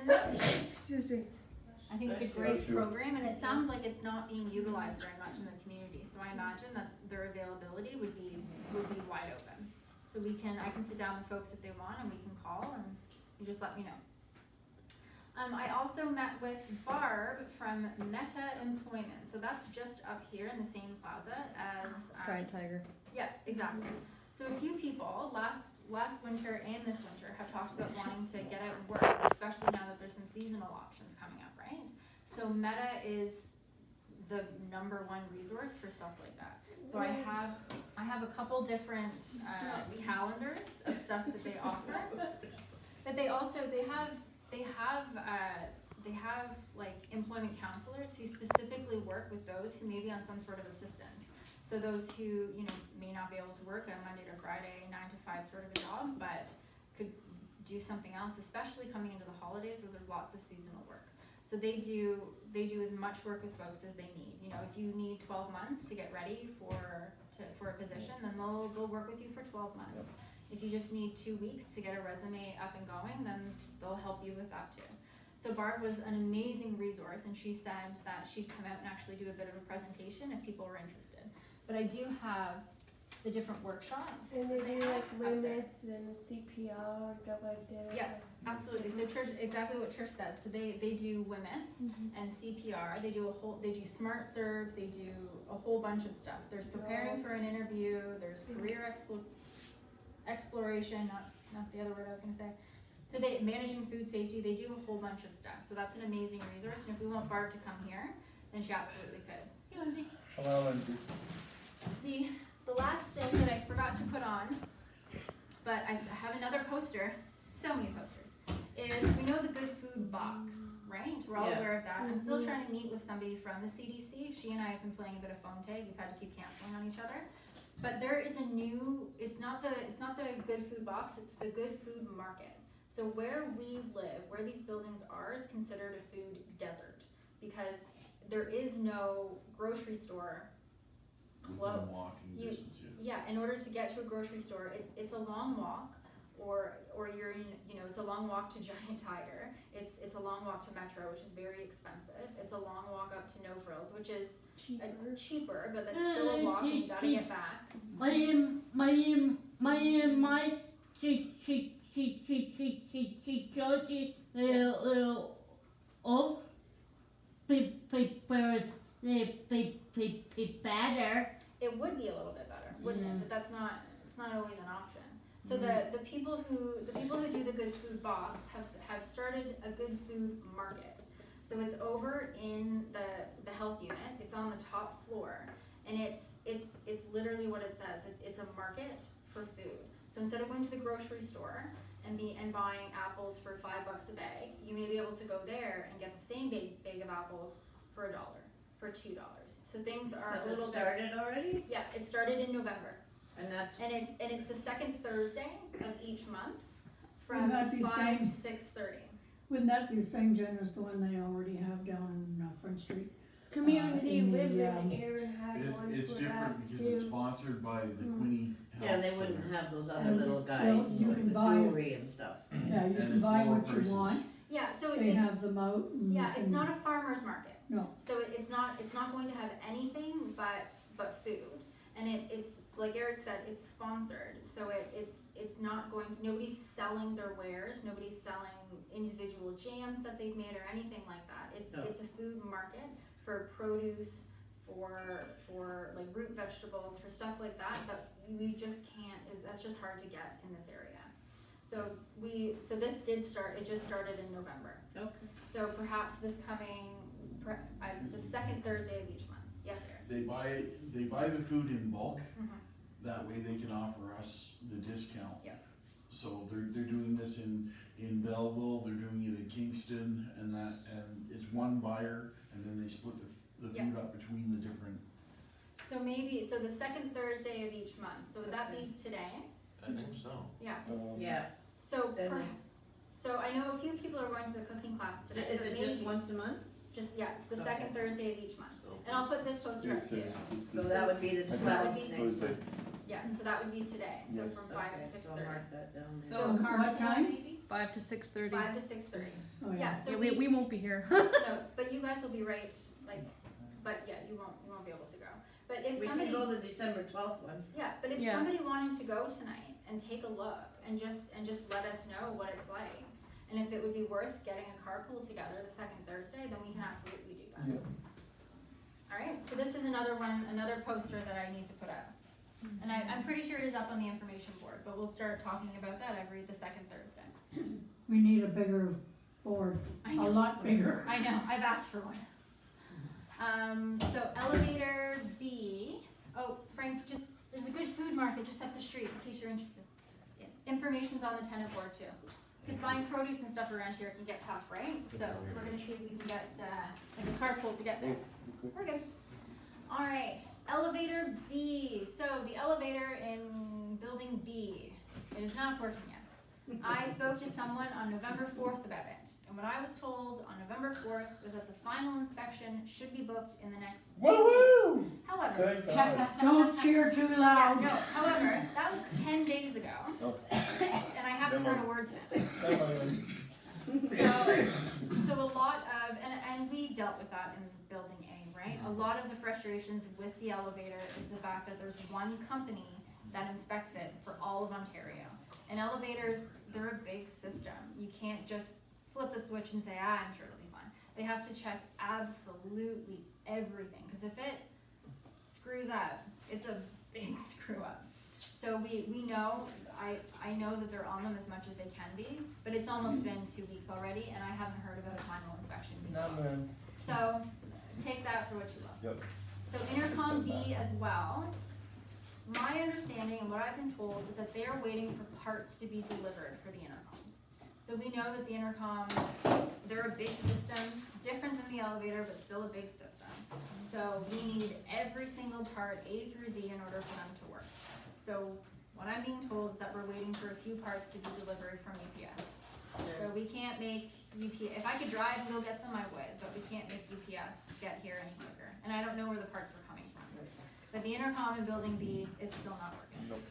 And that's, Excuse me. I think it's a great program, and it sounds like it's not being utilized very much in the community. So I imagine that their availability would be wide open. So I can sit down with folks if they want, and we can call, and you just let me know. I also met with Barb from Meta Employment. So that's just up here in the same plaza as Giant Tiger. Yeah, exactly. So a few people last winter and this winter have talked about wanting to get out and work, especially now that there's some seasonal options coming up, right? So Meta is the #1 resource for stuff like that. So I have a couple different calendars of stuff that they offer, but they have like employment counselors who specifically work with those who may be on some sort of assistance. So those who, may not be able to work on Monday to Friday, 9 to 5 sort of a job, but could do something else, especially coming into the holidays where there's lots of seasonal work. So they do as much work with folks as they need. If you need 12 months to get ready for a position, then they'll work with you for 12 months. If you just need 2 weeks to get a resume up and going, then they'll help you with that too. So Barb was an amazing resource, and she said that she'd come out and actually do a bit of a presentation if people were interested. But I do have the different workshops. And they do have like up there. limits and CPR and stuff like that. Yeah, absolutely. So Trish, exactly what Trish said. So they do WMIS and CPR. They do Smart Serve. They do a whole bunch of stuff. There's preparing for an interview. There's career exploration. Not the other word I was going to say. So managing food safety. They do a whole bunch of stuff. So that's an amazing resource. And if we want Barb to come here, then she absolutely could. Hey, Lindsay. Hello, Lindsay. The last thing that I forgot to put on, but I have another poster, so many posters, is we know the Good Food Box, right? We're all aware of that. I'm still trying to meet with somebody from the CDC. She and I have been playing a bit of phone tag. We've had to keep canceling on each other. But there is a new, it's not the Good Food Box, it's the Good Food Market. So where we live, where these buildings are, is considered a food desert because there is no grocery store within walking distance. Yeah, in order to get to a grocery store, it's a long walk, or you're in, it's a long walk to Giant Tiger. It's a long walk to Metro, which is very expensive. It's a long walk up to No Frills, which is cheaper, but that's still a walk and you gotta get back. Better. It would be a little bit better, wouldn't it? But it's not always an option. So the people who do the Good Food Box have started a Good Food Market. So it's over in the health unit. It's on the top floor, and it's literally what it says. It's a market for food. So instead of going to the grocery store and buying apples for $5 a bag, you may be able to go there and get the same bag of apples for $1, for $2. So things are a little bit. Started already? Yeah, it started in November. And that's. And it's the second Thursday of each month from Wouldn't that be 5 same? to 6:30. Wouldn't that be the same, Jen, as the one they already have down in Front Street? Community in the, living Aaron had one It's for different that because it's too. sponsored by the Quinny Health Yeah, they wouldn't Center. have those other And little guys you with can the buy- jewelry and stuff. Yeah, you And can it's buy lower what prices. you want, Yeah, so they it's have the moat. it's not a farmer's market. No. So it's not going to have anything but food. And it's like Eric said, it's sponsored. So it's not going to, nobody's selling their wares, nobody's selling individual jams that they've made or anything like that. It's a food market for produce, for like root vegetables, for stuff like that we just can't, that's just hard to get in this area. So this did start, it just started in November. Okay. So perhaps this coming, the second Thursday of each month. Yes, Eric? They buy the food in bulk. Mhm. That way they can offer us the discount. Yep. So they're doing this in Belleville, they're doing it in Kingston, and it's one buyer, and then they split the food Yep. up between the different. So the second Thursday of each month. So would that be today? I think so. Yeah. Yeah. So Then so I know a few people are going to the cooking class today. Is but it maybe just once a month? it's the second Okay. Thursday of each month. So And I'll put this poster up too. So that would be the I think 12th it's next Tuesday. month. Yeah, so that would be today. So Yes. from 5 to Okay, so 6:30. mark that down there. So what time? 5 to 6:30. 5 to 6:30. Oh, Yeah, Yeah, so we won't be here. no, but you guys will be right, like, but yeah, you won't be able to go. But if We somebody, can go the December 12th one. yeah, but if Yeah. somebody wanted to go tonight and take a look and just let us know what it's like, and if it would be worth getting a carpool together the second Thursday, then we can absolutely do that. Yeah. Alright, so this is another poster that I need to put up. And I'm pretty sure it is up on the information board, but we'll start talking about that the second Thursday. We need a bigger board, I a know. lot bigger. I know, I've asked for one. So elevator B, oh, Frank, there's a good food market just up the street, in case you're interested. Information's on the tenant board too. Cause buying produce and stuff around here can get tough, right? So we're gonna see if we can get, like a carpool to get there. We're good. Alright, elevator B. So the elevator in building B, it is not working yet. I spoke to someone on November 4th about it, and what I was told on November 4th was that the final inspection should be booked in the next 2 weeks. Woo-hoo! However, Thank God. Don't cheer too yeah, loud. no, however, that was 10 days ago, Oh. and I haven't heard a word since. Come on. So a lot of, and we dealt with that in building A, right? A lot of the frustrations with the elevator is the fact that there's one company that inspects it for all of Ontario. And elevators, they're a big system. You can't just flip the switch and say, I'm sure it'll be fine. They have to check absolutely everything, because if it screws up, it's a big screw up. So we know, I know that they're on them as much as they can be, but it's almost been 2 weeks already, and I haven't heard about a final inspection being booked. So take that for what you will. Yep. So intercom B as well. My understanding and what I've been told is that they are waiting for parts to be delivered for the intercoms. So we know that the intercoms, they're a big system, different than the elevator, but still a big system. So we need every single part, A through Z, in order for them to work. So what I'm being told is that we're waiting for a few parts to be delivered from UPS. So we can't make UPS, if I could drive and go get them, I would, but we can't make UPS get here any quicker. And I don't know where the parts are coming from. But the intercom in building B is still not working.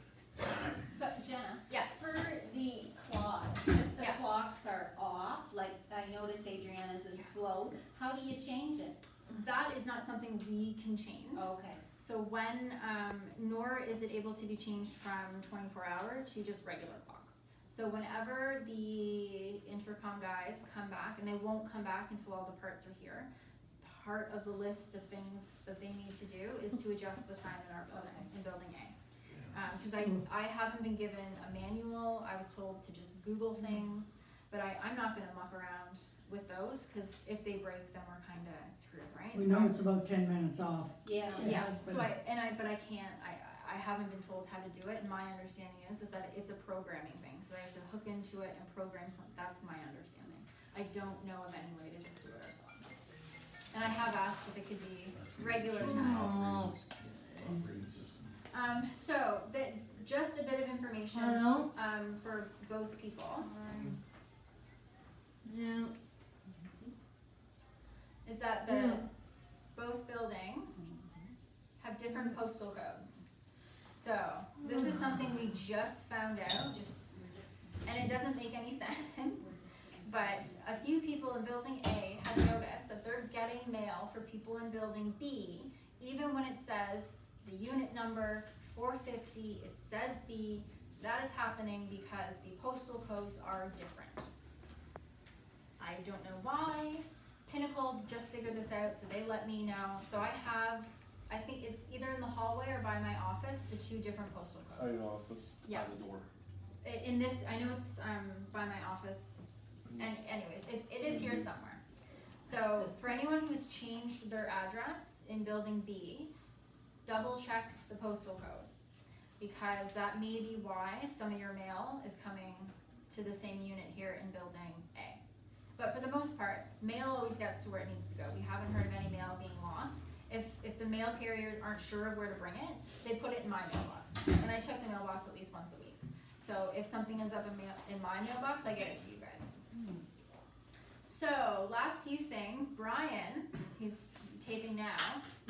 So Jenna, Yes. for the clocks, if the Yes. clocks are off, like I noticed Adriana's is slow, how do you change it? That is not something we can change. Okay, So when, nor is it able to be changed from 24-hour to just regular clock. So whenever the intercom guys come back, and they won't come back until all the parts are here, part of the list of things that they need to do is to adjust the time in our building, in building A. Because I haven't been given a manual, I was told to just Google things, but I'm not gonna muck around with those, because if they break, then we're kinda screwed, right? We So know it's about 10 minutes off. yeah. yeah, has so been. I can't, I haven't been told how to do it, and my understanding is that it's a programming thing, so they have to hook into it and program something, that's my understanding. I don't know of any way to just do it ourselves. And I have asked if it could be regular time. Operating system. So, just a bit of information, Hello? for both people, Yeah. is that both buildings have different postal codes. So, this is something we just found out, and it doesn't make any sense, but a few people in building A have noticed that they're getting mail for people in building B, even when it says the unit number 450, it says B. That is happening because the postal codes are different. I don't know why. Pinnacle just figured this out, so they let me know. So I think it's either in the hallway or by my office, the two different postal codes. office. Yeah. By the door. In this, I know it's by my office, and anyways, it is here somewhere. So for anyone who's changed their address in building B, double check the postal code, because that may be why some of your mail is coming to the same unit here in building A. But for the most part, mail always gets to where it needs to go. We haven't heard of any mail being lost. If the mail carriers aren't sure of where to bring it, they put it in my mailbox, and I check the mailbox at least once a week. So if something ends up in my mailbox, I get it to you guys. So last few things, Brian, who's taping now,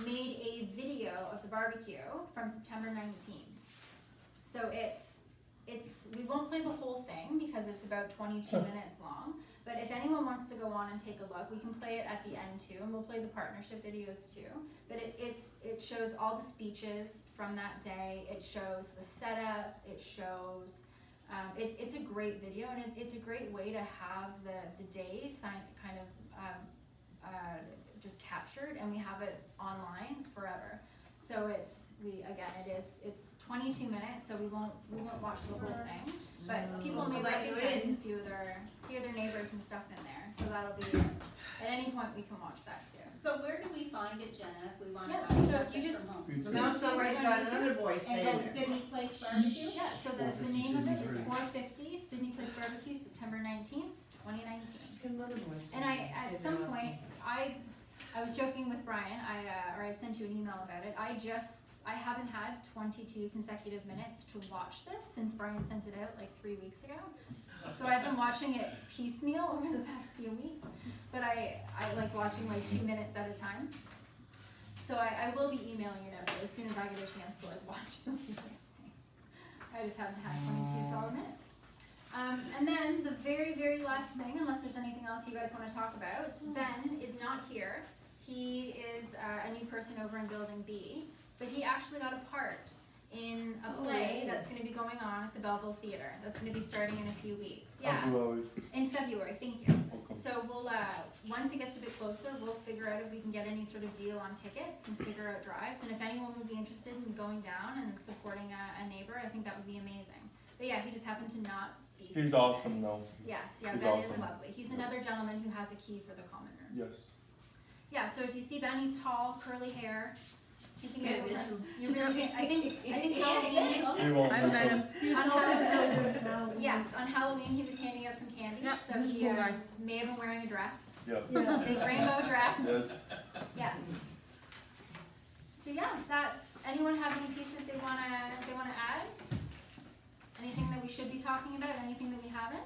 made a video of the barbecue from September 19th. So we won't play the whole thing because it's about 22 minutes long, But if anyone wants to go on and take a look, we can play it at the end too, and we'll play the partnership videos too. But it shows all the speeches from that day. It shows the setup. It shows. It's a great video, and it's a great way to have the day kind of just captured, and we have it online forever. So it's 22 minutes, so we won't watch the whole thing, but people may recognize a few of their neighbors and stuff in there. So that'll be at any point we can watch that too. So where do we find it, Jenna, if we wanna Yeah, access so if you it just- from home? So now somebody's got another boy And staying go there. Sidney Place Barbecue? Yeah, so the 450 name of it is Sidney 450 Sidney Place Barbecue, September 19th, 2019. Another boy And staying at there. some point, I was joking with Brian, or I'd sent you an email about it. I haven't had 22 consecutive minutes to watch this since Brian sent it out like 3 weeks ago. So I've been watching it piecemeal over the past few weeks, but I like watching like 2 minutes at a time. So I will be emailing it out as soon as I get a chance to like watch the video. I just haven't had 22 solid minutes. And then the very, very last thing, unless there's anything else you guys want to talk about, Ben is not here. He is a new person over in Building B, but he actually got a part in a play that's going to be going on at the Belleville Theatre. That's going to be starting in a few weeks. Yeah, in February. Thank you. So we'll once it gets a bit closer, we'll figure out if we can get any sort of deal on tickets and figure out drives. And if anyone would be interested in going down and supporting a neighbor, I think that would be amazing. But yeah, he just happened to not be here. He's awesome though. Yes, yeah, He's Ben is awesome. lovely. He's another gentleman who has a key for the common room. Yes. Yeah, so if you see Ben, he's tall, curly hair. You can get Yeah, over. You really can't. I think Yeah, Halloween. He won't I miss met him. him. He's On all Halloween. good now. Yes, on Halloween he was handing out some candy, Yep, so he's a he cool guy. may have been wearing a dress, Yep. Yeah. big rainbow dress. Yes. Yeah. So yeah, that's. Anyone have any pieces they wanna add? Anything that we should be talking about? Anything that we haven't?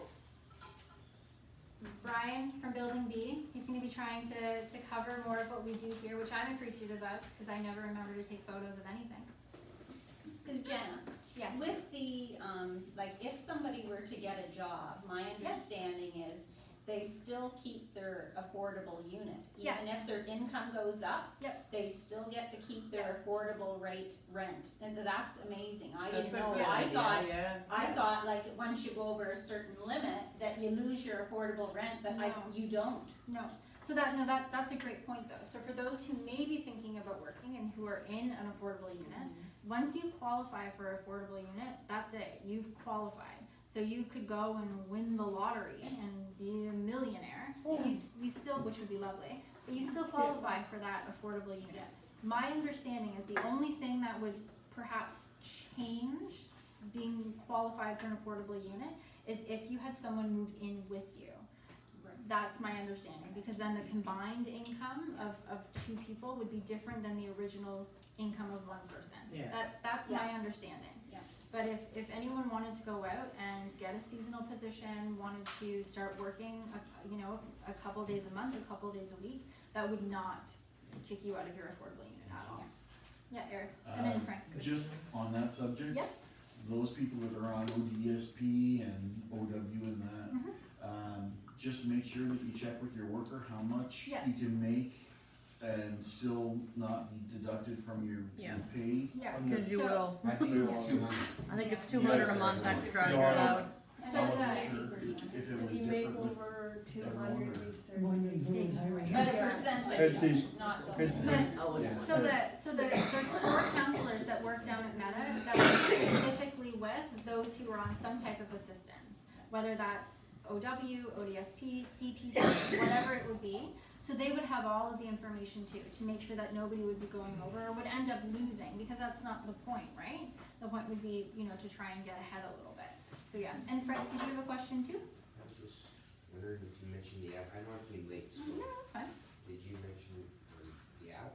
Brian from Building B, he's going to be trying to cover more of what we do here, which I'm appreciative of because I never remember to take photos of anything. Cause Jenna, Yes. with the, like if somebody were to get a job, my understanding is they still keep their affordable unit. Yes. Even if their income goes up. Yep. They still get to keep their affordable rate rent, and that's amazing, I didn't That's a know, good I idea, thought, yeah. I thought like once you go over a certain limit, that you lose your affordable rent, but No. you don't. No. So that's a great point though. So for those who may be thinking about working and who are in an affordable unit, once you qualify for an affordable unit, that's it. You've qualified. So you could go and win the lottery and be a millionaire. You still, which would be lovely, but you still qualify for that affordable unit. My understanding is the only thing that would perhaps change being qualified for an affordable unit is if you had someone move in with you. That's my understanding, because then the combined income of two people would be different than the original income of one person. Yeah. That's my understanding. Yeah. But if anyone wanted to go out and get a seasonal position, wanted to start working, a couple days a month, a couple days a week, that would not kick you out of your affordable unit at all. Yeah, Eric, and then Frank. Just on that subject. Yep. Those people that are on ODSP and OW and that, Mhm. just make sure that you check with your worker how much Yeah. you can make and still not be deducted from your pay. Yeah. Cause you So- will. I think it's 200. I think it's 200 a month extra is Yeah. allowed. So I wasn't the, sure if it was If you make different with over 200, everyone, at or- least When you do Take it highway. But a Yeah. percentage, Fifty. not the Fifty. whole. But- Oh, yeah. so there's 4 counselors that work down at Meta that work specifically with those who are on some type of assistance, whether that's OW, ODSP, CPP, whatever it would be. So they would have all of the information too, to make sure that nobody would be going over or would end up losing, because that's not the point, right? The point would be, to try and get ahead a little bit. So yeah, and Frank, did you have a question too? I was just wondering if you mentioned the app. I know I came late, so No, that's fine. did you mention the app?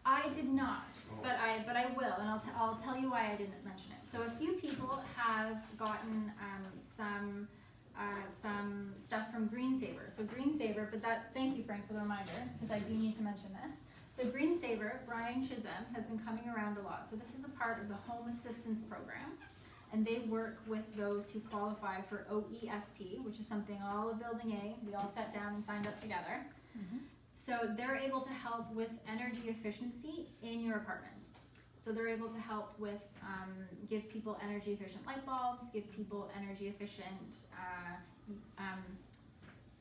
I did not, but I will, and I'll tell you why I didn't mention it. So a few people have gotten some stuff from Greensaver. So Greensaver, thank you Frank for the reminder, because I do need to mention this. So Greensaver, Brian Chisholm, has been coming around a lot. So this is a part of the home assistance program. and they work with those who qualify for OESP, which is something all of Building A, we all sat down and signed up together. So they're able to help with energy efficiency in your apartments. So they're able to help with, give people energy efficient light bulbs, give people energy efficient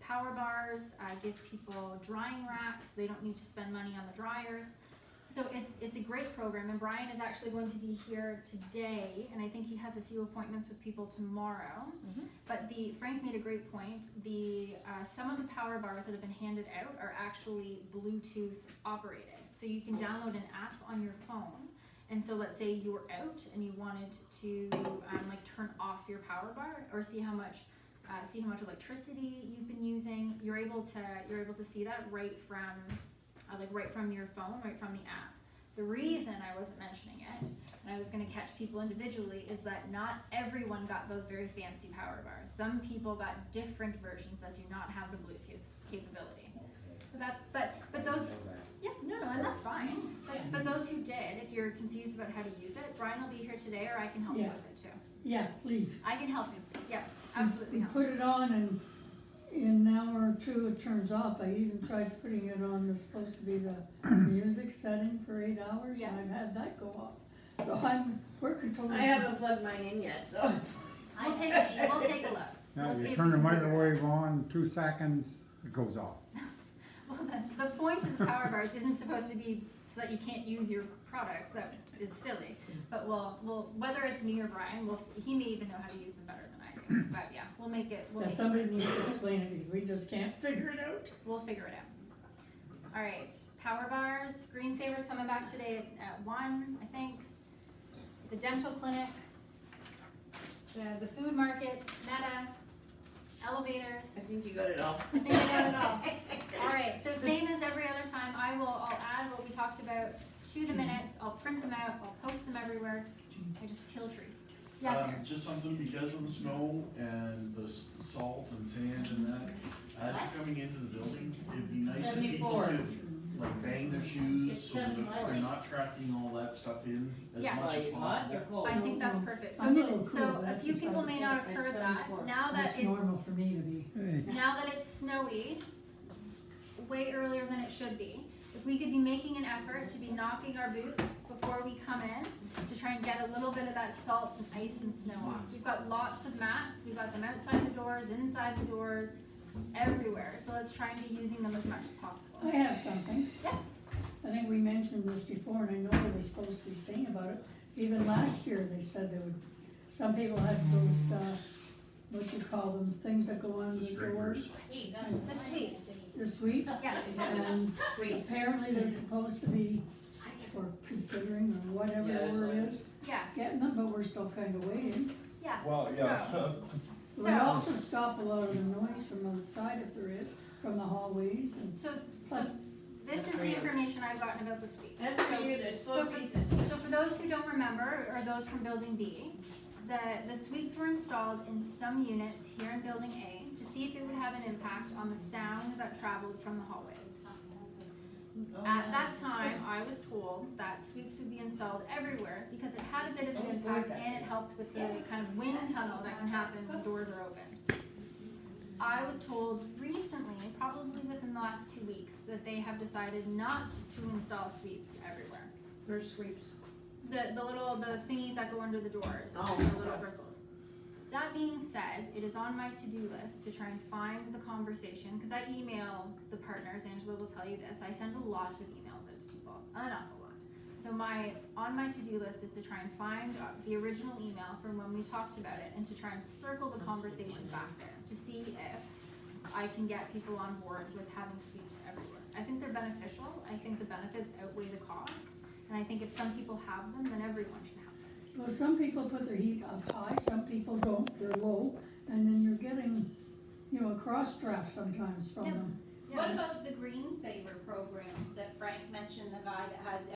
power bars, give people drying racks, so they don't need to spend money on the dryers. So it's a great program, and Brian is actually going to be here today, and I think he has a few appointments with people tomorrow. But Frank made a great point. Some of the power bars that have been handed out are actually Bluetooth operated. So you can download an app on your phone, and so let's say you were out and you wanted to like turn off your power bar or see how much electricity you've been using. You're able to see that right from your phone, right from the app. The reason I wasn't mentioning it, and I was going to catch people individually, is that not everyone got those very fancy power bars. Some people got different versions that do not have the Bluetooth capability. But those, yeah, no, and that's fine. But those who did, if you're confused about how to use it, Brian will be here today, or I can help you Yeah. with it too. Yeah, please. I can help you. Yeah, absolutely. You help. put it on and in an hour or two it turns off. I even tried putting it on, it's supposed to be the music setting for 8 hours, Yeah. and I've had that go off. So we're controlling. I haven't plugged mine in yet, so. We'll take a look. Now, We'll see you if turn we the can figure it out. microwave on, 2 seconds, it goes off. Well, the point of the power bars isn't supposed to be so that you can't use your products. That is silly. But we'll whether it's me or Brian, he may even know how to use them better than I do. But yeah, we'll make it. Yeah, somebody needs to explain it because we just can't figure it out. We'll figure it out. All right, power bars. Screensaver's coming back today at 1, I think. The dental clinic, the food market, Meta, elevators. I think you got it all. I think I got it all. All right, so same as every other time, I'll add what we talked about to the minutes. I'll print them out. I'll post them everywhere. I just kill trees. Yes, sir. Just something because of the snow and the salt and sand and that, as you're coming into the building, it'd be nice if people 74. could like bang their shoes It's so that 74. they're not tracking all that stuff in as Yeah. much Are as you hot or possible. cold? I think that's perfect. So, I'm a little so cool, a that's few just people how- may not have heard that. 74. Now that That's normal for me to be. now that it's snowy, it's way earlier than it should be. If we could be making an effort to be knocking our boots before we come in to try and get a little bit of that salt and ice and snow off. We've got lots of mats. We've got them outside the doors, inside the doors, everywhere. So let's try and be using them as much as possible. I have something. Yeah. I think we mentioned this before, and I know they were supposed to be saying about it. Even last year, they said they would, some people had those, what you call them, things that go on the doors, The sweeps. the sweeps. Yeah. And apparently they're supposed to be, or considering, or whatever Yeah, the word that's is, Yes. getting them, but we're still kind of waiting. Yes. Well, yeah. So, It would also stop a lot of the noise from outside if there is, from the hallways and so plus. this is the information I've gotten about the sweeps. That's for you, there's So 4 for, pieces. so for those who don't remember, or those from Building B, the sweeps were installed in some units here in Building A to see if it would have an impact on the sound that traveled from the hallways. At that time, I was told that sweeps would be installed everywhere because it had a bit of an impact and it helped with the kind of wind tunnel that can happen when doors are open. I was told recently, probably within the last 2 weeks, that they have decided not to install sweeps everywhere. First sweeps. The thingies that go under the doors, Oh, the little okay. bristles. That being said, it is on my to-do list to try and find the conversation, because I email the partners, Angela will tell you this, I send a lot of emails out to people, an awful lot. So on my to-do list is to try and find the original email from when we talked about it, and to try and circle the conversation back there, to see if I can get people on board with having sweeps everywhere. I think they're beneficial, I think the benefits outweigh the cost, and I think if some people have them, then everyone should have them. Well, some people put their heat up high, some people don't, they're low, and then you're getting, a cross draft sometimes from Yep. them. What about the Green Saver program that Frank mentioned, the guy that has